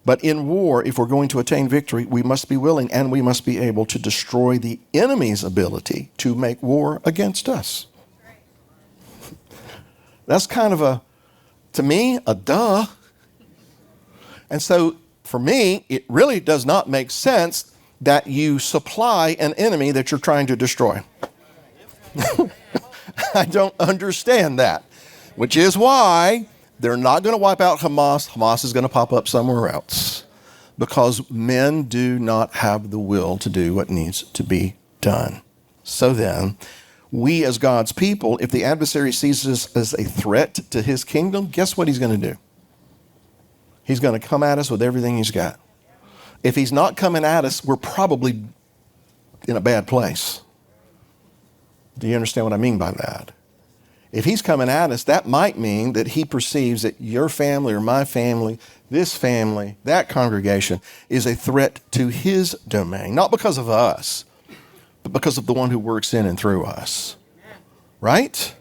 But in war, if we're going to attain victory, we must be willing and we must be able to destroy the enemy's ability to make war against us. That's kind of to me, a duh. And so, for me, it really does not make sense that you supply an enemy that you're trying to destroy. I don't understand that, which is why they're not going to wipe out Hamas. Hamas is going to pop up somewhere else because men do not have the will to do what needs to be done. So then, we as God's people, if the adversary sees us as a threat to his kingdom, guess what he's going to do? He's going to come at us with everything he's got. If he's not coming at us, we're probably in a bad place. Do you understand what I mean by that? If he's coming at us, that might mean that he perceives that your family or my family, this family, that congregation is a threat to his domain. Not because of us, but because of the one who works in and through us. Right?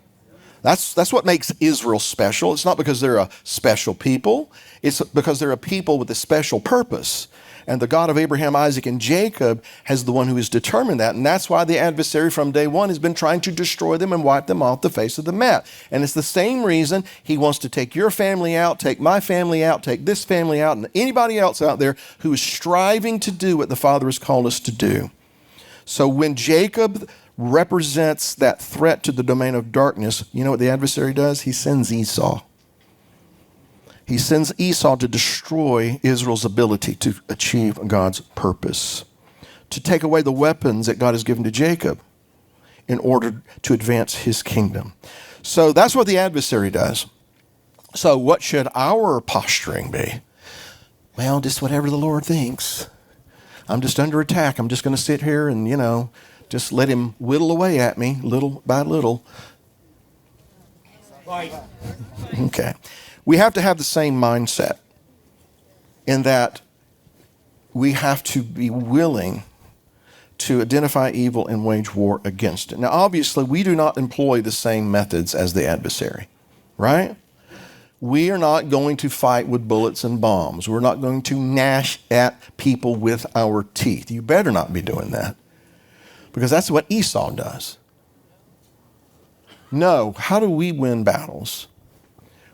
That's what makes Israel special. It's not because they're a special people. It's because they're a people with a special purpose. And the God of Abraham, Isaac, and Jacob has the one who has determined that. And that's why the adversary from day one has been trying to destroy them and wipe them off the face of the map. And it's the same reason he wants to take your family out, take my family out, take this family out, and anybody else out there who is striving to do what the Father has called us to do. So when Jacob represents that threat to the domain of darkness, you know what the adversary does? He sends Esau. He sends Esau to destroy Israel's ability to achieve God's purpose, to take away the weapons that God has given to Jacob in order to advance his kingdom. So that's what the adversary does. So what should our posturing be? Well, just whatever the Lord thinks. I'm just under attack. I'm just going to sit here and, just let him whittle away at me little by little. Okay. We have to have the same mindset in that we have to be willing to identify evil and wage war against it. Now, obviously, we do not employ the same methods as the adversary, right? We are not going to fight with bullets and bombs. We're not going to gnash at people with our teeth. You better not be doing that, because that's what Esau does. No, how do we win battles?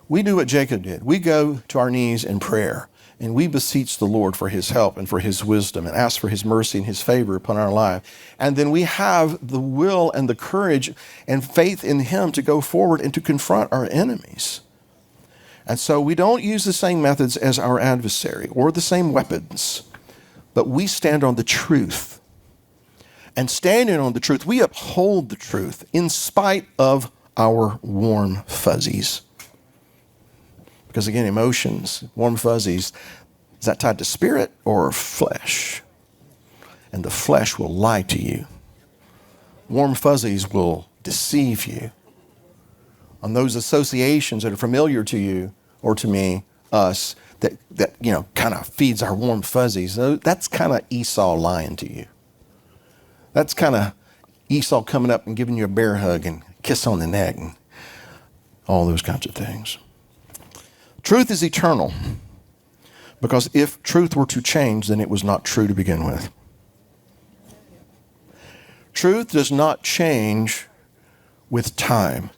We do what Jacob did. We go to our knees in prayer, and we beseech the Lord for his help and for his wisdom and ask for his mercy and his favor upon our life. And then we have the will and the courage and faith in him to go forward and to confront our enemies. And so we don't use the same methods as our adversary or the same weapons, but we stand on the truth. And standing on the truth, we uphold the truth in spite of our warm fuzzies. Because again, emotions, warm fuzzies, is that tied to spirit or flesh? And the flesh will lie to you. Warm fuzzies will deceive you on those associations that are familiar to you or to me, us, that kind of feeds our warm fuzzies. That's kind of Esau lying to you. That's kind of Esau coming up and giving you a bear hug and kiss on the neck and all those kinds of things. Truth is eternal, because if truth were to change, then it was not true to begin with. Truth does not change with time.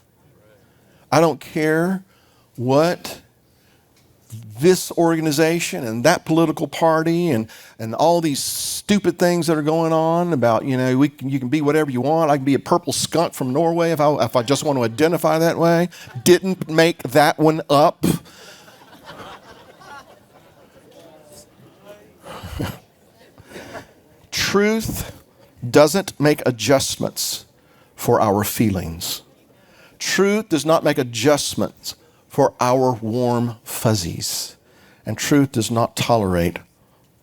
I don't care what this organization and that political party and all these stupid things that are going on about, you can be whatever you want. I can be a purple skunk from Norway if I just want to identify that way. Didn't make that one up. Truth doesn't make adjustments for our feelings. Truth does not make adjustments for our warm fuzzies. And truth does not tolerate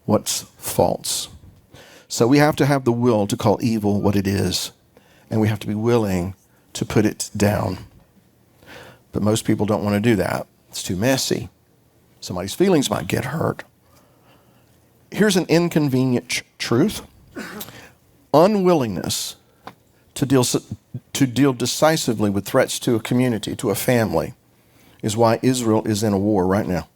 what's false. So we have to have the will to call evil what it is, and we have to be willing to put it down. But most people don't want to do that. It's too messy. Somebody's feelings might get hurt. Here's an inconvenient truth. Unwillingness to deal decisively with threats to a community, to a family, is why Israel is in a war right now.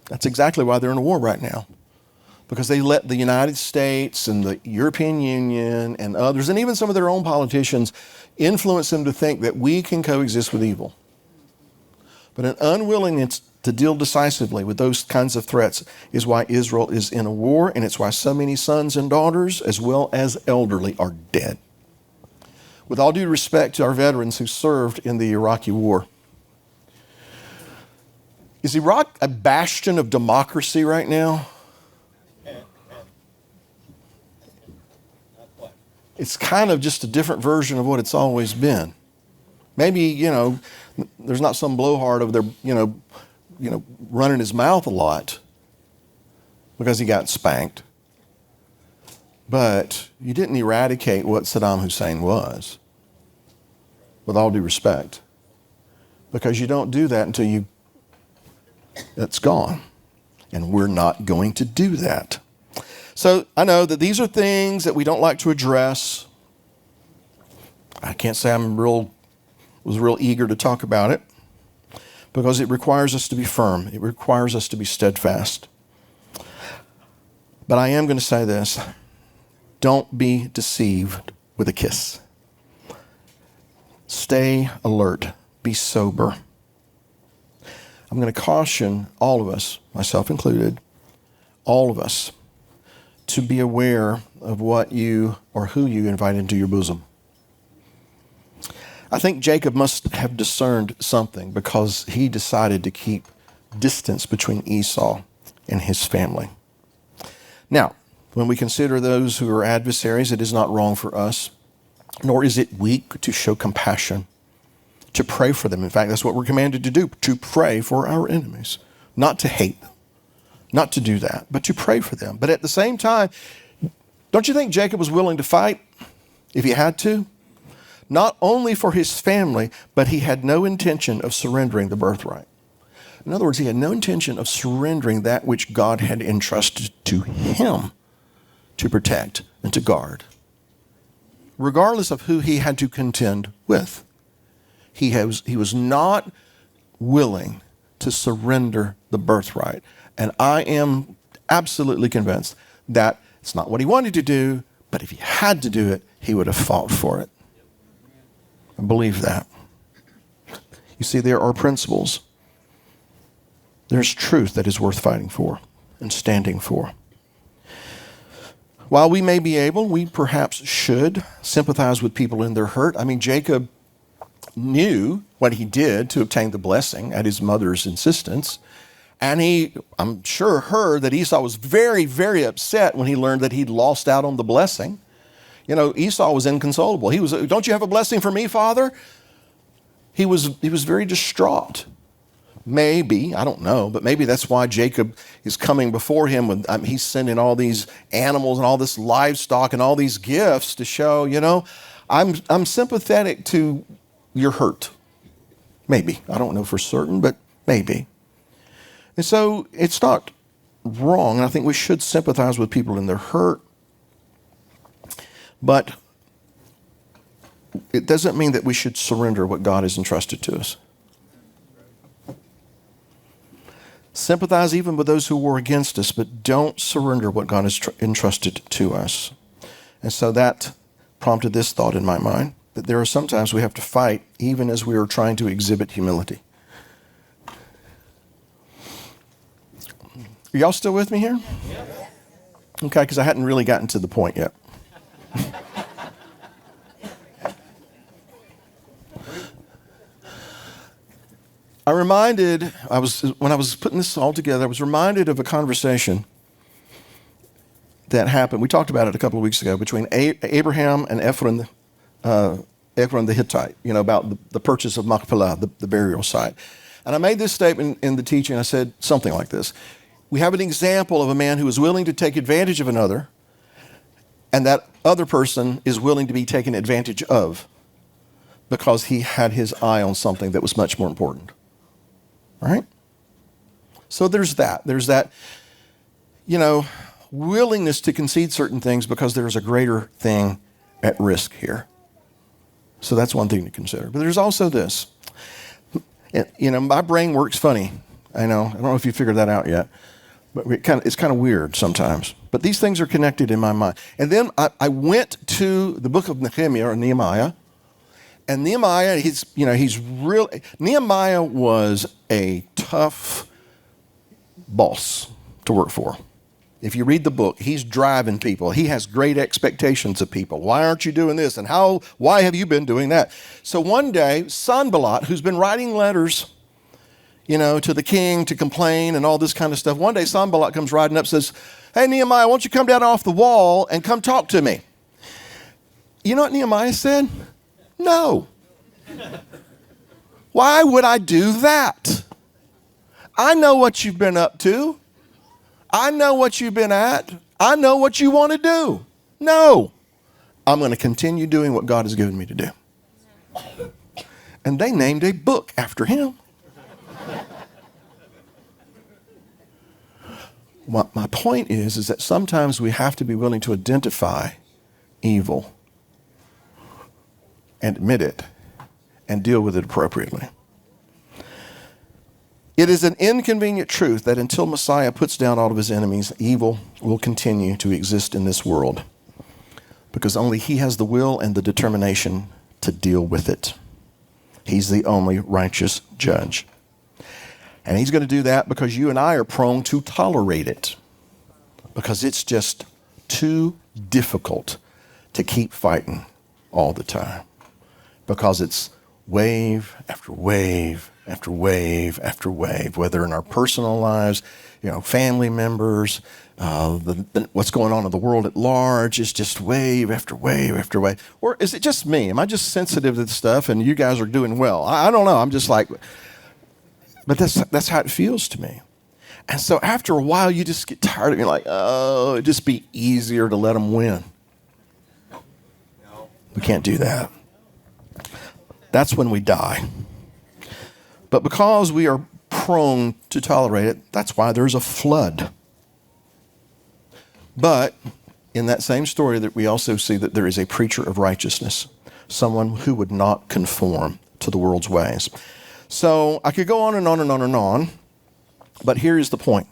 That's exactly why they're in a war right now. Because they let the United States and the European Union and others, and even some of their own politicians, influence them to think that we can coexist with evil. But an unwillingness to deal decisively with those kinds of threats is why Israel is in a war, and it's why so many sons and daughters, as well as elderly, are dead. With all due respect to our veterans who served in the Iraqi war, is Iraq a bastion of democracy right now? It's kind of just a different version of what it's always been. Maybe, there's not some blowhard over there, running his mouth a lot because he got spanked. But you didn't eradicate what Saddam Hussein was, with all due respect, because you don't do that until it's gone. And we're not going to do that. So I know that these are things that we don't like to address. I can't say I was real eager to talk about it, because it requires us to be firm. It requires us to be steadfast. But I am going to say this. Don't be deceived with a kiss. Stay alert. Be sober. I'm going to caution all of us, myself included, all of us, to be aware of what you or who you invite into your bosom. I think Jacob must have discerned something because he decided to keep distance between Esau and his family. Now, when we consider those who are adversaries, it is not wrong for us, nor is it weak to show compassion, to pray for them. In fact, that's what we're commanded to do, to pray for our enemies, not to hate them, not to do that, but to pray for them. But at the same time, don't you think Jacob was willing to fight if he had to? Not only for his family, but he had no intention of surrendering the birthright. In other words, he had no intention of surrendering that which God had entrusted to him to protect and to guard. Regardless of who he had to contend with, he was not willing to surrender the birthright. And I am absolutely convinced that it's not what he wanted to do, but if he had to do it, he would have fought for it. I believe that. You see, there are principles. There's truth that is worth fighting for and standing for. While we may be able, we perhaps should sympathize with people in their hurt. I mean, Jacob knew what he did to obtain the blessing at his mother's insistence. And he, I'm sure, heard that Esau was very, very upset when he learned that he'd lost out on the blessing. You know, Esau was inconsolable. He was, don't you have a blessing for me, Father? He was very distraught. Maybe, I don't know, but maybe that's why Jacob is coming before him with, he's sending all these animals and all this livestock and all these gifts to show, you know, I'm sympathetic to your hurt. Maybe. I don't know for certain, but maybe. And so it's not wrong, and I think we should sympathize with people in their hurt. But it doesn't mean that we should surrender what God has entrusted to us. Sympathize even with those who war against us, but don't surrender what God has entrusted to us. And so that prompted this thought in my mind, that there are sometimes we have to fight even as we are trying to exhibit humility. Are y'all still with me here? Okay, because I hadn't really gotten to the point yet. When I was putting this all together, I was reminded of a conversation that happened. We talked about it a couple of weeks ago between Abraham and Ephron the Hittite, you know, about the purchase of Machpelah, the burial site. And I made this statement in the teaching. I said something like this. We have an example of a man who is willing to take advantage of another, and that other person is willing to be taken advantage of because he had his eye on something that was much more important. Right? So there's that. There's that, you know, willingness to concede certain things because there's a greater thing at risk here. So that's one thing to consider. But there's also this. You know, my brain works funny. I know. I don't know if you figured that out yet. But it's kind of weird sometimes. But these things are connected in my mind. And then I went to the book of Nehemiah or Nehemiah. And Nehemiah, Nehemiah was a tough boss to work for. If you read the book, he's driving people. He has great expectations of people. Why aren't you doing this? And why have you been doing that? So one day, Sanballat, who's been writing letters, you know, to the king to complain and all this kind of stuff. One day, Sanballat comes riding up and says, hey, Nehemiah, why don't you come down off the wall and come talk to me? You know what Nehemiah said? No. Why would I do that? I know what you've been up to. I know what you've been at. I know what you want to do. No. I'm going to continue doing what God has given me to do. And they named a book after him. My point is that sometimes we have to be willing to identify evil and admit it and deal with it appropriately. It is an inconvenient truth that until Messiah puts down all of his enemies, evil will continue to exist in this world because only he has the will and the determination to deal with it. He's the only righteous judge. And he's going to do that because you and I are prone to tolerate it because it's just too difficult to keep fighting all the time because it's wave after wave after wave after wave, whether in our personal lives, family members, what's going on in the world at large is just wave after wave after wave. Or is it just me? Am I just sensitive to this stuff and you guys are doing well? I don't know. I'm just like, but that's how it feels to me. And so after a while, you just get tired of it. You're like, oh, it'd just be easier to let them win. We can't do that. That's when we die. But because we are prone to tolerate it, that's why there's a flood. But in that same story, that we also see that there is a preacher of righteousness, someone who would not conform to the world's ways. So I could go on and on and on and on, but here is the point.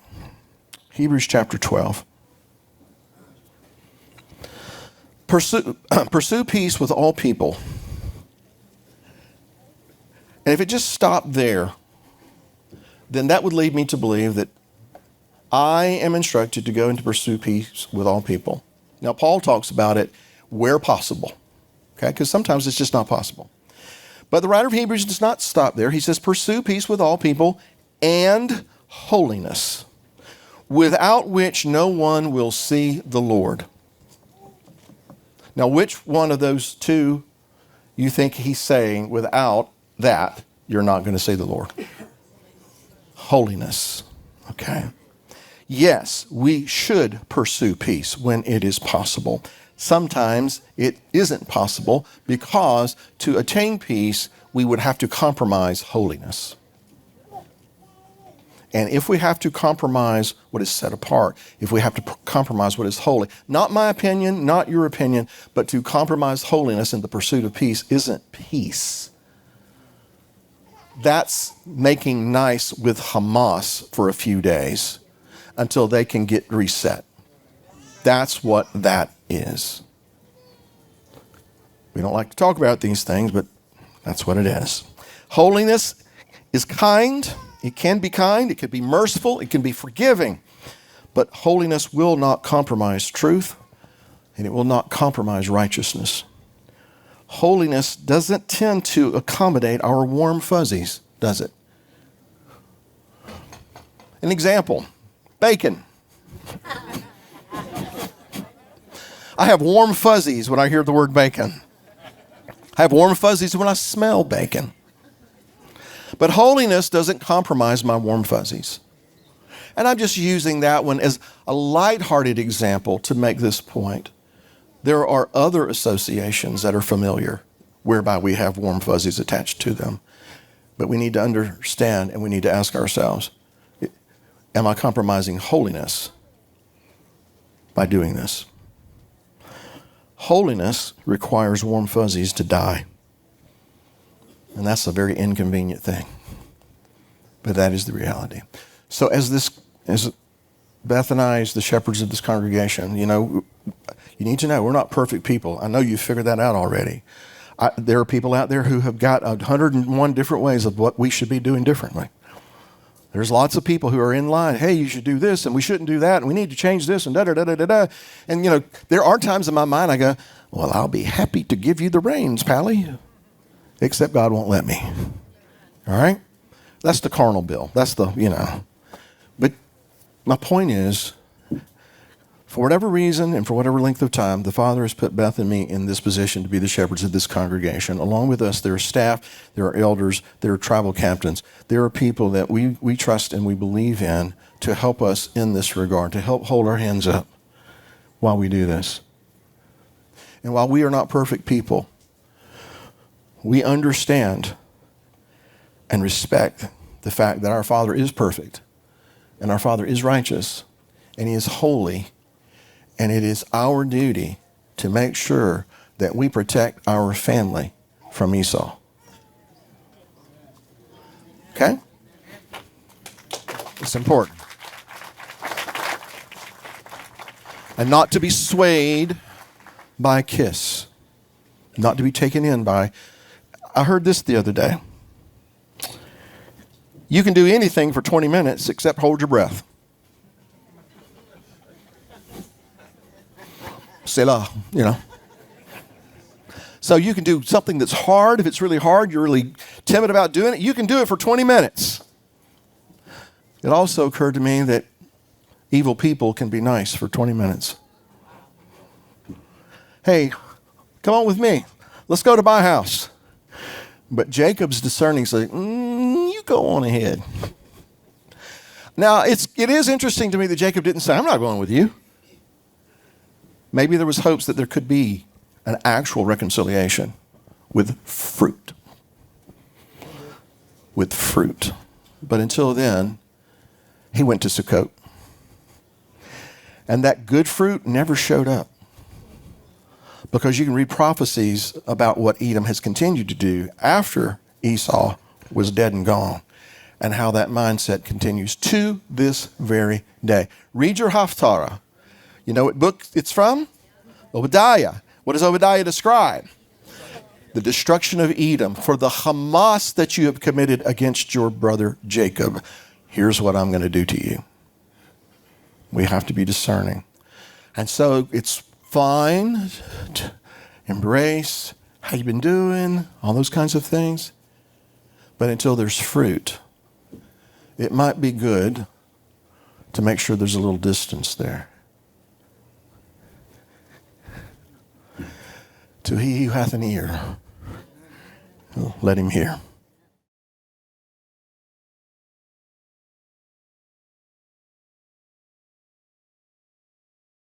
Hebrews chapter 12. Pursue peace with all people. And if it just stopped there, then that would lead me to believe that I am instructed to go and to pursue peace with all people. Now, Paul talks about it where possible, okay? Because sometimes it's just not possible. But the writer of Hebrews does not stop there. He says, pursue peace with all people and holiness, without which no one will see the Lord. Now, which one of those two you think he's saying without that you're not going to see the Lord? Holiness. Okay. Yes, we should pursue peace when it is possible. Sometimes it isn't possible because to attain peace, we would have to compromise holiness. And if we have to compromise what is set apart, if we have to compromise what is holy, not my opinion, not your opinion, but to compromise holiness in the pursuit of peace isn't peace. That's making nice with Hamas for a few days until they can get reset. That's what that is. We don't like to talk about these things, but that's what it is. Holiness is kind. It can be kind. It can be merciful. It can be forgiving. But holiness will not compromise truth, and it will not compromise righteousness. Holiness doesn't tend to accommodate our warm fuzzies, does it? An example, bacon. I have warm fuzzies when I hear the word bacon. I have warm fuzzies when I smell bacon. But holiness doesn't compromise my warm fuzzies. And I'm just using that one as a lighthearted example to make this point. There are other associations that are familiar whereby we have warm fuzzies attached to them. But we need to understand and we need to ask ourselves, am I compromising holiness by doing this? Holiness requires warm fuzzies to die. And that's a very inconvenient thing. But that is the reality. So as Beth and I, as the shepherds of this congregation, you need to know we're not perfect people. I know you've figured that out already. There are people out there who have got 101 different ways of what we should be doing differently. There's lots of people who are in line. Hey, you should do this, and we shouldn't do that, and we need to change this, and da-da-da-da-da-da. And, there are times in my mind I go, well, I'll be happy to give you the reins, Pally, except God won't let me. All right? That's the carnal bill. That's But my point is, for whatever reason and for whatever length of time, the Father has put Beth and me in this position to be the shepherds of this congregation. Along with us, there are staff, there are elders, there are tribal captains. There are people that we trust and we believe in to help us in this regard, to help hold our hands up while we do this. And while we are not perfect people, we understand and respect the fact that our Father is perfect and our Father is righteous and He is holy. And it is our duty to make sure that we protect our family from Esau. Okay? It's important. And not to be swayed by a kiss. Not to be taken in by. I heard this the other day. You can do anything for 20 minutes except hold your breath. Selah, So you can do something that's hard. If it's really hard, you're really timid about doing it, you can do it for 20 minutes. It also occurred to me that evil people can be nice for 20 minutes. Hey, come on with me. Let's go to my house. But Jacob's discerning, saying, you go on ahead. Now, it is interesting to me that Jacob didn't say, I'm not going with you. Maybe there was hopes that there could be an actual reconciliation with fruit. With fruit. But until then, he went to Sukkot. And that good fruit never showed up. Because you can read prophecies about what Edom has continued to do after Esau was dead and gone, and how that mindset continues to this very day. Read your Haftarah. You know what book it's from? Obadiah. What does Obadiah describe? The destruction of Edom for the Hamas that you have committed against your brother Jacob. Here's what I'm going to do to you. We have to be discerning. And so it's fine to embrace how you've been doing, all those kinds of things. But until there's fruit, it might be good to make sure there's a little distance there. To he who hath an ear, let him hear.